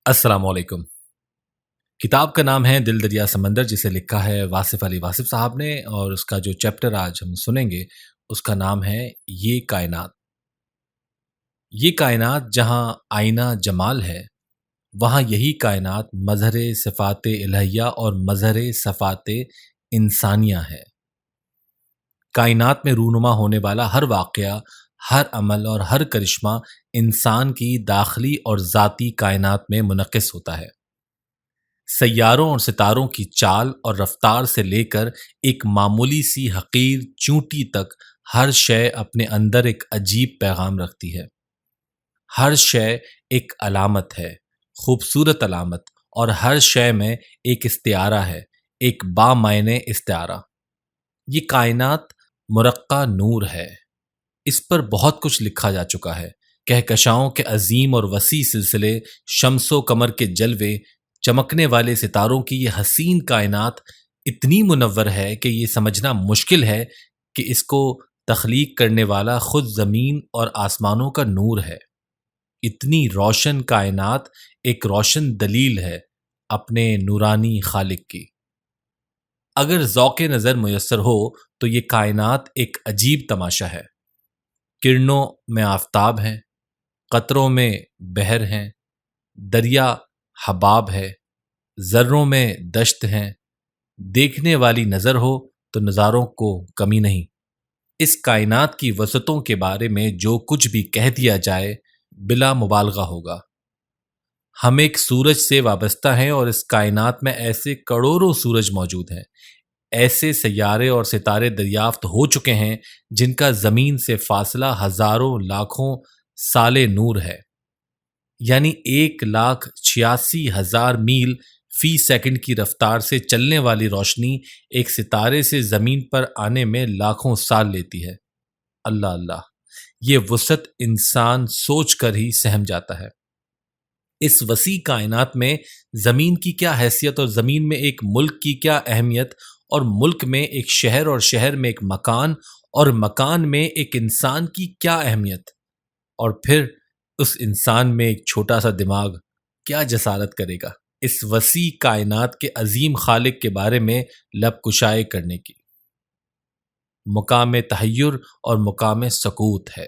السلام علیکم۔ کتاب کا نام ہے دل دریا سمندر، جسے لکھا ہے واصف علی واصف صاحب نے، اور اس کا جو چیپٹر آج ہم سنیں گے اس کا نام ہے یہ کائنات۔ یہ کائنات جہاں آئینہ جمال ہے، وہاں یہی کائنات مظہر صفات الہیہ اور مظہر صفات انسانیہ ہے۔ کائنات میں رونما ہونے والا ہر واقعہ، ہر عمل اور ہر کرشمہ انسان کی داخلی اور ذاتی کائنات میں منعکس ہوتا ہے۔ سیاروں اور ستاروں کی چال اور رفتار سے لے کر ایک معمولی سی حقیر چونٹی تک، ہر شے اپنے اندر ایک عجیب پیغام رکھتی ہے۔ ہر شے ایک علامت ہے، خوبصورت علامت، اور ہر شے میں ایک استعارہ ہے، ایک بامعنی استعارہ۔ یہ کائنات مرقع نور ہے۔ اس پر بہت کچھ لکھا جا چکا ہے۔ کہکشاؤں کے عظیم اور وسیع سلسلے، شمس و قمر کے جلوے، چمکنے والے ستاروں کی یہ حسین کائنات اتنی منور ہے کہ یہ سمجھنا مشکل ہے کہ اس کو تخلیق کرنے والا خود زمین اور آسمانوں کا نور ہے۔ اتنی روشن کائنات ایک روشن دلیل ہے اپنے نورانی خالق کی۔ اگر ذوق نظر میسر ہو تو یہ کائنات ایک عجیب تماشا ہے۔ کرنوں میں آفتاب ہیں، قطروں میں بحر ہیں، دریا حباب ہے، ذروں میں دشت ہیں۔ دیکھنے والی نظر ہو تو نظاروں کو کمی نہیں۔ اس کائنات کی وسعتوں کے بارے میں جو کچھ بھی کہہ دیا جائے بلا مبالغہ ہوگا۔ ہم ایک سورج سے وابستہ ہیں، اور اس کائنات میں ایسے کروڑوں سورج موجود ہیں، ایسے سیارے اور ستارے دریافت ہو چکے ہیں جن کا زمین سے فاصلہ ہزاروں لاکھوں سال نور ہے، یعنی 1,86,000 میل فی سیکنڈ کی رفتار سے چلنے والی روشنی ایک ستارے سے زمین پر آنے میں لاکھوں سال لیتی ہے۔ اللہ اللہ، یہ وسعت انسان سوچ کر ہی سہم جاتا ہے۔ اس وسیع کائنات میں زمین کی کیا حیثیت، اور زمین میں ایک ملک کی کیا اہمیت، اور ملک میں ایک شہر، اور شہر میں ایک مکان، اور مکان میں ایک انسان کی کیا اہمیت، اور پھر اس انسان میں ایک چھوٹا سا دماغ کیا جسارت کرے گا اس وسیع کائنات کے عظیم خالق کے بارے میں لب کشائی کرنے کی۔ مقام تحیر اور مقام سکوت ہے۔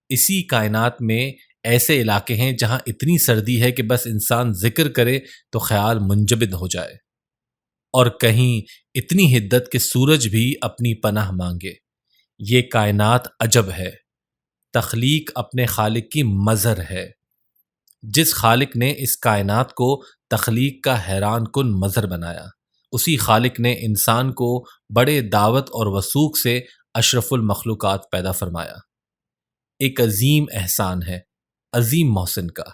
اسی کائنات میں ایسے علاقے ہیں جہاں اتنی سردی ہے کہ بس انسان ذکر کرے تو خیال منجمد ہو جائے، اور کہیں اتنی حدت کہ سورج بھی اپنی پناہ مانگے۔ یہ کائنات عجب ہے۔ تخلیق اپنے خالق کی مظہر ہے۔ جس خالق نے اس کائنات کو تخلیق کا حیران کن مظہر بنایا، اسی خالق نے انسان کو بڑے دعوت اور وثوق سے اشرف المخلوقات پیدا فرمایا۔ ایک عظیم احسان ہے عظیم محسن کا،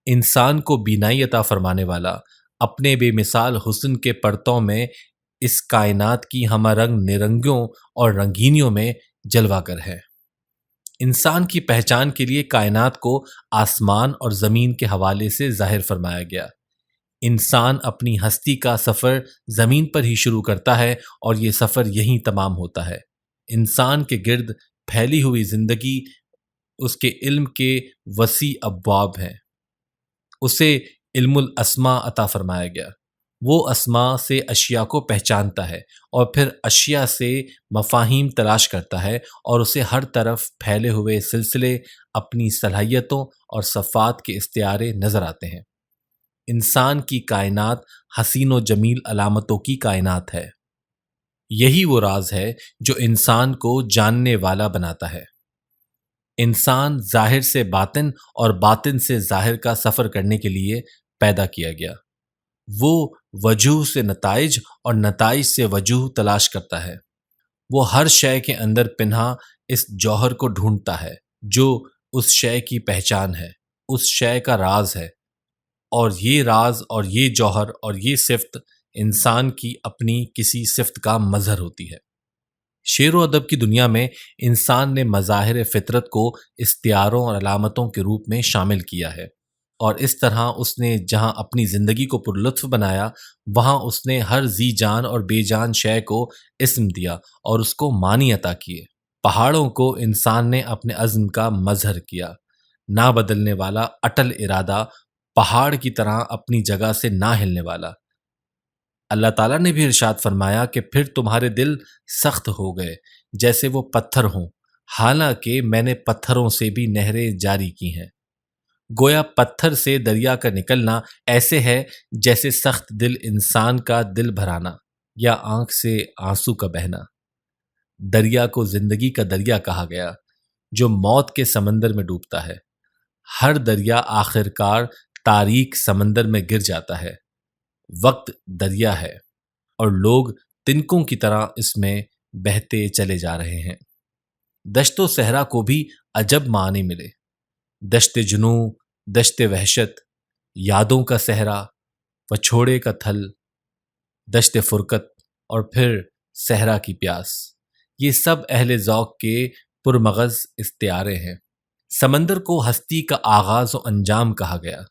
انسان کو بینائی عطا فرمانے والا، اپنے بے مثال حسن کے پرتوں میں اس کائنات کی ہمہ رنگ نرنگیوں اور رنگینیوں میں جلوہ گر ہے۔ انسان کی پہچان کے لیے کائنات کو آسمان اور زمین کے حوالے سے ظاہر فرمایا گیا۔ انسان اپنی ہستی کا سفر زمین پر ہی شروع کرتا ہے، اور یہ سفر یہیں تمام ہوتا ہے۔ انسان کے گرد پھیلی ہوئی زندگی اس کے علم کے وسیع ابواب ہیں۔ اسے علم الاسماء عطا فرمایا گیا۔ وہ اسماء سے اشیاء کو پہچانتا ہے، اور پھر اشیاء سے مفاہیم تلاش کرتا ہے، اور اسے ہر طرف پھیلے ہوئے سلسلے، اپنی صلاحیتوں اور صفات کے استعارے نظر آتے ہیں۔ انسان کی کائنات حسین و جمیل علامتوں کی کائنات ہے۔ یہی وہ راز ہے جو انسان کو جاننے والا بناتا ہے۔ انسان ظاہر سے باطن اور باطن سے ظاہر کا سفر کرنے کے لیے پیدا کیا گیا۔ وہ وجوہ سے نتائج اور نتائج سے وجوہ تلاش کرتا ہے۔ وہ ہر شے کے اندر پنہا اس جوہر کو ڈھونڈتا ہے جو اس شے کی پہچان ہے، اس شے کا راز ہے، اور یہ راز اور یہ جوہر اور یہ صفت انسان کی اپنی کسی صفت کا مظہر ہوتی ہے۔ شعر و ادب کی دنیا میں انسان نے مظاہر فطرت کو استعاروں اور علامتوں کے روپ میں شامل کیا ہے، اور اس طرح اس نے جہاں اپنی زندگی کو پرلطف بنایا، وہاں اس نے ہر ذی جان اور بے جان شے کو اسم دیا اور اس کو معنی عطا کیے۔ پہاڑوں کو انسان نے اپنے عزم کا مظہر کیا۔ نہ بدلنے والا اٹل ارادہ پہاڑ کی طرح اپنی جگہ سے نہ ہلنے والا۔ اللہ تعالیٰ نے بھی ارشاد فرمایا کہ پھر تمہارے دل سخت ہو گئے جیسے وہ پتھر ہوں، حالانکہ میں نے پتھروں سے بھی نہریں جاری کی ہیں۔ گویا پتھر سے دریا کا نکلنا ایسے ہے جیسے سخت دل انسان کا دل بھرانا یا آنکھ سے آنسو کا بہنا۔ دریا کو زندگی کا دریا کہا گیا جو موت کے سمندر میں ڈوبتا ہے۔ ہر دریا آخرکار تاریک سمندر میں گر جاتا ہے۔ وقت دریا ہے اور لوگ تنکوں کی طرح اس میں بہتے چلے جا رہے ہیں۔ دشت و صحرا کو بھی عجب معنی ملے، دشت جنوں، دشت وحشت، یادوں کا صحرا، پچھوڑے کا تھل، دشت فرقت اور پھر صحرا کی پیاس، یہ سب اہل ذوق کے پرمغز استعارے ہیں۔ سمندر کو ہستی کا آغاز و انجام کہا گیا۔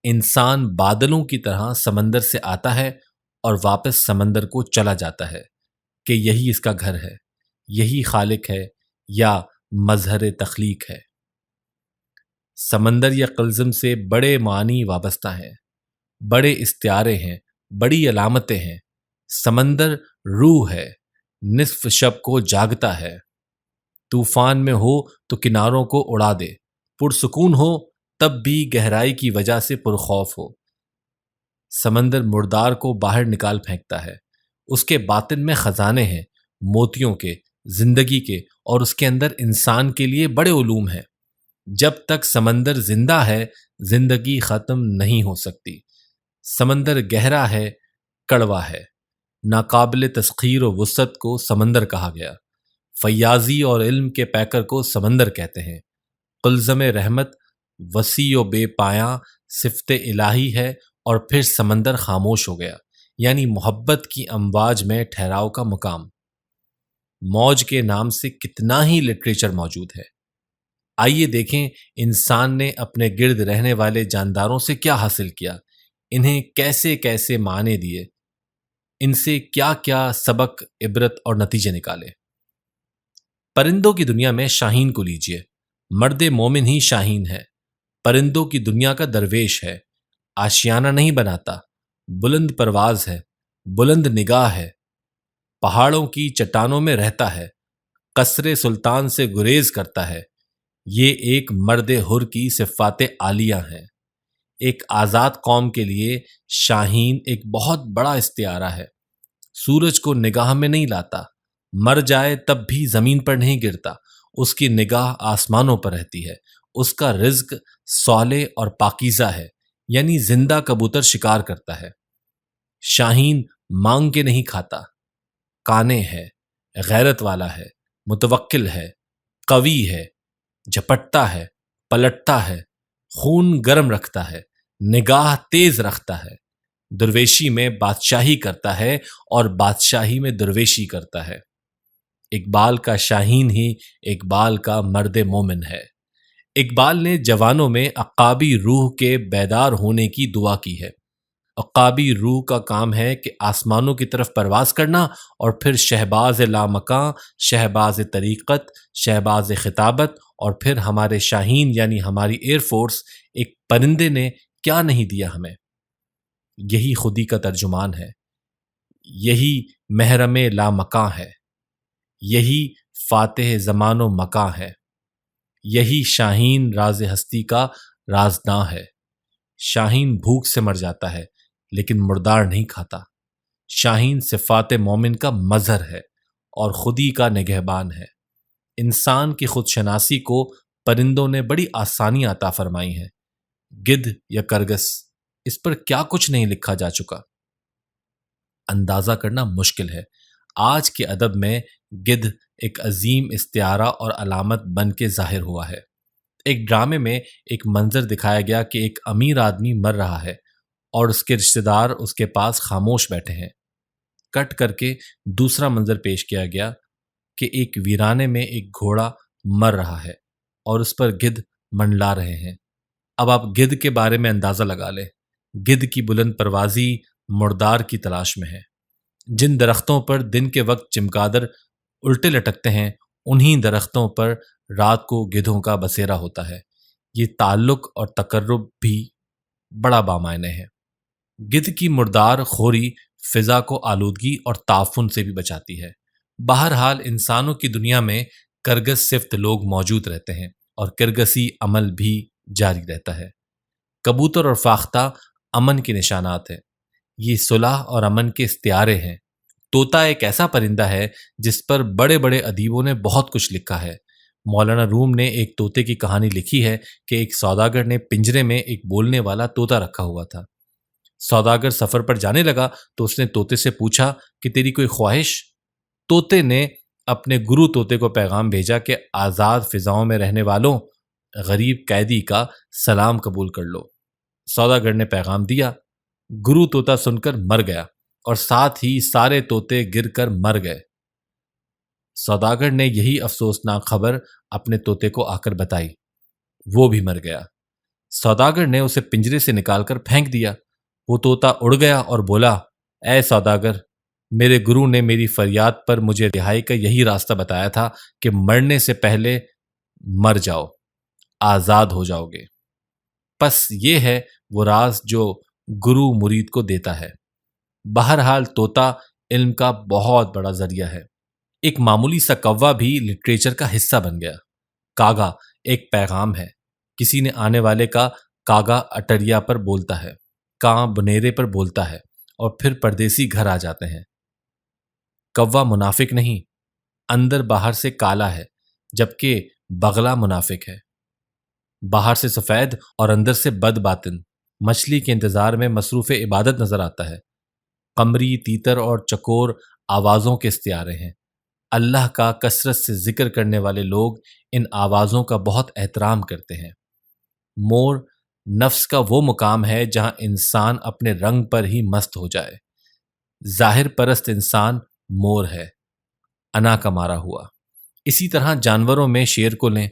انسان بادلوں کی طرح سمندر سے آتا ہے اور واپس سمندر کو چلا جاتا ہے کہ یہی اس کا گھر ہے، یہی خالق ہے یا مظہر تخلیق ہے۔ سمندر یا قلزم سے بڑے معنی وابستہ ہیں، بڑے استعارے ہیں، بڑی علامتیں ہیں۔ سمندر روح ہے، نصف شب کو جاگتا ہے، طوفان میں ہو تو کناروں کو اڑا دے، پرسکون ہو تب بھی گہرائی کی وجہ سے پرخوف ہو۔ سمندر مردار کو باہر نکال پھینکتا ہے، اس کے باطن میں خزانے ہیں، موتیوں کے، زندگی کے، اور اس کے اندر انسان کے لیے بڑے علوم ہیں۔ جب تک سمندر زندہ ہے زندگی ختم نہیں ہو سکتی۔ سمندر گہرا ہے، کڑوا ہے، ناقابل تسخیر و وسعت کو سمندر کہا گیا۔ فیاضی اور علم کے پیکر کو سمندر کہتے ہیں۔ قلزم رحمت وسیع و بے پایاں صفت الہی ہے، اور پھر سمندر خاموش ہو گیا، یعنی محبت کی امواج میں ٹھہراؤ کا مقام۔ موج کے نام سے کتنا ہی لٹریچر موجود ہے۔ آئیے دیکھیں انسان نے اپنے گرد رہنے والے جانداروں سے کیا حاصل کیا، انہیں کیسے کیسے معنی دیے، ان سے کیا کیا سبق، عبرت اور نتیجے نکالے۔ پرندوں کی دنیا میں شاہین کو لیجئے۔ مرد مومن ہی شاہین ہے، پرندوں کی دنیا کا درویش ہے، آشیانہ نہیں بناتا، بلند پرواز ہے، بلند نگاہ ہے، پہاڑوں کی چٹانوں میں رہتا ہے، قصر سلطان سے گریز کرتا ہے۔ یہ ایک مرد حر کی صفات عالیہ ہیں۔ ایک آزاد قوم کے لیے شاہین ایک بہت بڑا استعارہ ہے۔ سورج کو نگاہ میں نہیں لاتا، مر جائے تب بھی زمین پر نہیں گرتا، اس کی نگاہ آسمانوں پر رہتی ہے۔ اس کا رزق صالح اور پاکیزہ ہے، یعنی زندہ کبوتر شکار کرتا ہے۔ شاہین مانگ کے نہیں کھاتا، کانے ہے، غیرت والا ہے، متوکل ہے، قوی ہے، جھپٹتا ہے، پلٹتا ہے، خون گرم رکھتا ہے، نگاہ تیز رکھتا ہے، درویشی میں بادشاہی کرتا ہے اور بادشاہی میں درویشی کرتا ہے۔ اقبال کا شاہین ہی اقبال کا مرد مومن ہے۔ اقبال نے جوانوں میں عقابی روح کے بیدار ہونے کی دعا کی ہے۔ عقابی روح کا کام ہے کہ آسمانوں کی طرف پرواز کرنا، اور پھر شہباز لامکاں، شہباز طریقت، شہباز خطابت، اور پھر ہمارے شاہین یعنی ہماری ایئر فورس، ایک پرندے نے کیا نہیں دیا ہمیں۔ یہی خودی کا ترجمان ہے، یہی محرم لامکاں ہے، یہی فاتح زمان و مکاں ہے، یہی شاہین راز ہستی کا رازداں ہے۔ شاہین بھوک سے مر جاتا ہے لیکن مردار نہیں کھاتا۔ شاہین صفات مومن کا مظہر ہے اور خودی کا نگہبان ہے۔ انسان کی خود شناسی کو پرندوں نے بڑی آسانی عطا فرمائی ہے۔ گدھ یا کرگس، اس پر کیا کچھ نہیں لکھا جا چکا، اندازہ کرنا مشکل ہے۔ آج کے ادب میں گدھ ایک عظیم استعارہ اور علامت بن کے ظاہر ہوا ہے۔ ایک ڈرامے میں ایک منظر دکھایا گیا کہ ایک امیر آدمی مر رہا ہے اور اس کے رشتہ دار اس کے پاس خاموش بیٹھے ہیں۔ کٹ کر کے دوسرا منظر پیش کیا گیا کہ ایک ویرانے میں ایک گھوڑا مر رہا ہے اور اس پر گدھ منڈلا رہے ہیں۔ اب آپ گدھ کے بارے میں اندازہ لگا لیں۔ گدھ کی بلند پروازی مردار کی تلاش میں ہے۔ جن درختوں پر دن کے وقت چمگادڑ الٹے لٹکتے ہیں، انہی درختوں پر رات کو گدھوں کا بسیرا ہوتا ہے۔ یہ تعلق اور تقرب بھی بڑا بامعنی ہے۔ گدھ کی مردار خوری فضا کو آلودگی اور تعفن سے بھی بچاتی ہے۔ بہرحال انسانوں کی دنیا میں کرگس صفت لوگ موجود رہتے ہیں اور کرگسی عمل بھی جاری رہتا ہے۔ کبوتر اور فاختہ امن کے نشانات ہیں۔ یہ صلح اور امن کے استعارے ہیں۔ طوطا ایک ایسا پرندہ ہے جس پر بڑے بڑے ادیبوں نے بہت کچھ لکھا ہے۔ مولانا روم نے ایک طوطے کی کہانی لکھی ہے کہ ایک سوداگر نے پنجرے میں ایک بولنے والا طوطا رکھا ہوا تھا۔ سوداگر سفر پر جانے لگا تو اس نے طوطے سے پوچھا کہ تیری کوئی خواہش؟ طوطے نے اپنے گرو طوطے کو پیغام بھیجا کہ آزاد فضاؤں میں رہنے والوں، غریب قیدی کا سلام قبول کر لو۔ سوداگر نے پیغام دیا۔ گرو طوطا سن کر مر گیا اور ساتھ ہی سارے طوطے گر کر مر گئے۔ سوداگر نے یہی افسوسناک خبر اپنے طوطے کو آ کر بتائی، وہ بھی مر گیا۔ سوداگر نے اسے پنجرے سے نکال کر پھینک دیا۔ وہ طوطا اڑ گیا اور بولا، اے سوداگر، میرے گرو نے میری فریاد پر مجھے رہائی کا یہی راستہ بتایا تھا کہ مرنے سے پہلے مر جاؤ، آزاد ہو جاؤ گے۔ پس یہ ہے وہ راز جو گرو مرید کو دیتا ہے۔ بہرحال طوطا علم کا بہت بڑا ذریعہ ہے۔ ایک معمولی سا کوا بھی لٹریچر کا حصہ بن گیا۔ کاغا ایک پیغام ہے۔ کسی نے آنے والے کا کاغا اٹریا پر بولتا ہے، کاں بنیرے پر بولتا ہے اور پھر پردیسی گھر آ جاتے ہیں۔ کوا منافق نہیں، اندر باہر سے کالا ہے، جبکہ بغلا منافق ہے۔ باہر سے سفید اور اندر سے بد باطن، مچھلی کے انتظار میں مصروف عبادت نظر آتا ہے۔ قمری، تیتر اور چکور آوازوں کے استعارے ہیں۔ اللہ کا کثرت سے ذکر کرنے والے لوگ ان آوازوں کا بہت احترام کرتے ہیں۔ مور نفس کا وہ مقام ہے جہاں انسان اپنے رنگ پر ہی مست ہو جائے۔ ظاہر پرست انسان مور ہے، انا کا مارا ہوا۔ اسی طرح جانوروں میں شیر کو لیں۔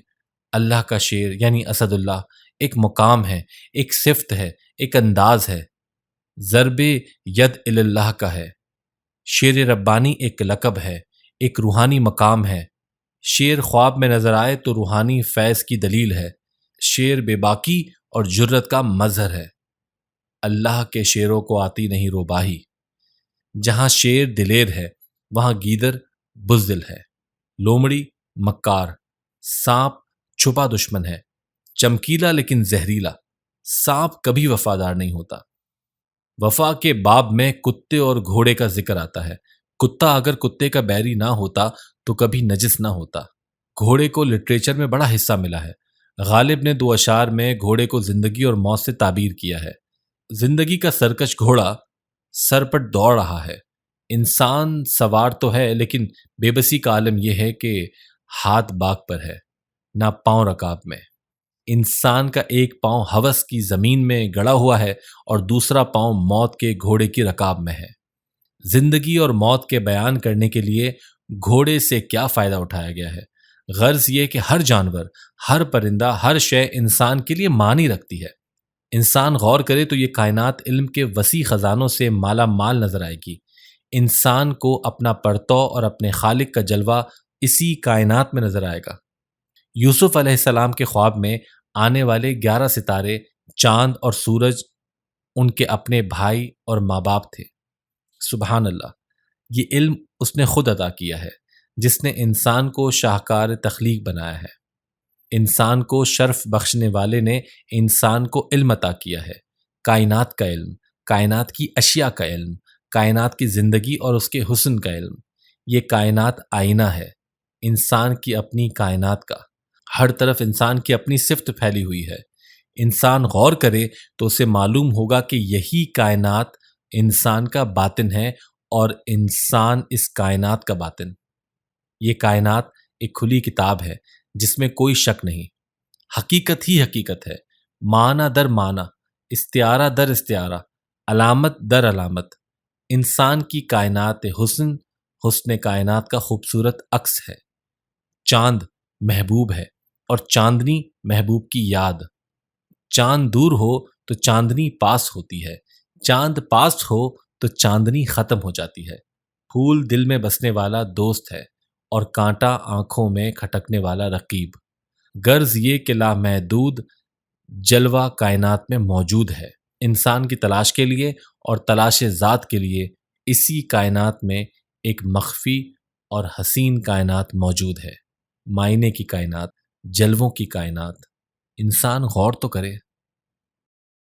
اللہ کا شیر یعنی اسد اللہ ایک مقام ہے، ایک صفت ہے، ایک انداز ہے۔ ضرب ید اللہ کا ہے۔ شیر ربانی ایک لقب ہے، ایک روحانی مقام ہے۔ شیر خواب میں نظر آئے تو روحانی فیض کی دلیل ہے۔ شیر بے باکی اور جرت کا مظہر ہے۔ اللہ کے شیروں کو آتی نہیں روباہی۔ جہاں شیر دلیر ہے وہاں گیدڑ بزدل ہے، لومڑی مکار، سانپ چھپا دشمن ہے، چمکیلا لیکن زہریلا۔ سانپ کبھی وفادار نہیں ہوتا۔ وفا کے باب میں کتے اور گھوڑے کا ذکر آتا ہے۔ کتا اگر کتے کا بیری نہ ہوتا تو کبھی نجس نہ ہوتا۔ گھوڑے کو لٹریچر میں بڑا حصہ ملا ہے۔ غالب نے 2 اشعار میں گھوڑے کو زندگی اور موت سے تعبیر کیا ہے۔ زندگی کا سرکش گھوڑا سر پر دوڑ رہا ہے۔ انسان سوار تو ہے لیکن بے بسی کا عالم یہ ہے کہ ہاتھ باغ پر ہے، نہ پاؤں رکاب میں۔ انسان کا ایک پاؤں ہوس کی زمین میں گڑا ہوا ہے اور دوسرا پاؤں موت کے گھوڑے کی رکاب میں ہے۔ زندگی اور موت کے بیان کرنے کے لیے گھوڑے سے کیا فائدہ اٹھایا گیا ہے؟ غرض یہ کہ ہر جانور، ہر پرندہ، ہر شے انسان کے لیے معنی رکھتی ہے۔ انسان غور کرے تو یہ کائنات علم کے وسیع خزانوں سے مالا مال نظر آئے گی۔ انسان کو اپنا پرتو اور اپنے خالق کا جلوہ اسی کائنات میں نظر آئے گا۔ یوسف علیہ السلام کے خواب میں آنے والے 11 ستارے، چاند اور سورج ان کے اپنے بھائی اور ماں باپ تھے۔ سبحان اللہ، یہ علم اس نے خود عطا کیا ہے جس نے انسان کو شاہکار تخلیق بنایا ہے۔ انسان کو شرف بخشنے والے نے انسان کو علم عطا کیا ہے، کائنات کا علم، کائنات کی اشیاء کا علم، کائنات کی زندگی اور اس کے حسن کا علم۔ یہ کائنات آئینہ ہے انسان کی اپنی کائنات کا۔ ہر طرف انسان کی اپنی صفت پھیلی ہوئی ہے۔ انسان غور کرے تو اسے معلوم ہوگا کہ یہی کائنات انسان کا باطن ہے اور انسان اس کائنات کا باطن۔ یہ کائنات ایک کھلی کتاب ہے جس میں کوئی شک نہیں۔ حقیقت ہی حقیقت ہے، معنی در معنی، استعارہ در استعارہ، علامت در علامت۔ انسان کی کائنات حسن، حسن کائنات کا خوبصورت عکس ہے۔ چاند محبوب ہے اور چاندنی محبوب کی یاد۔ چاند دور ہو تو چاندنی پاس ہوتی ہے، چاند پاس ہو تو چاندنی ختم ہو جاتی ہے۔ پھول دل میں بسنے والا دوست ہے اور کانٹا آنکھوں میں کھٹکنے والا رقیب۔ غرض یہ کہ لامحدود جلوہ کائنات میں موجود ہے۔ انسان کی تلاش کے لیے اور تلاش ذات کے لیے اسی کائنات میں ایک مخفی اور حسین کائنات موجود ہے، معائنے کی کائنات، جلووں کی کائنات۔ انسان غور تو کرے۔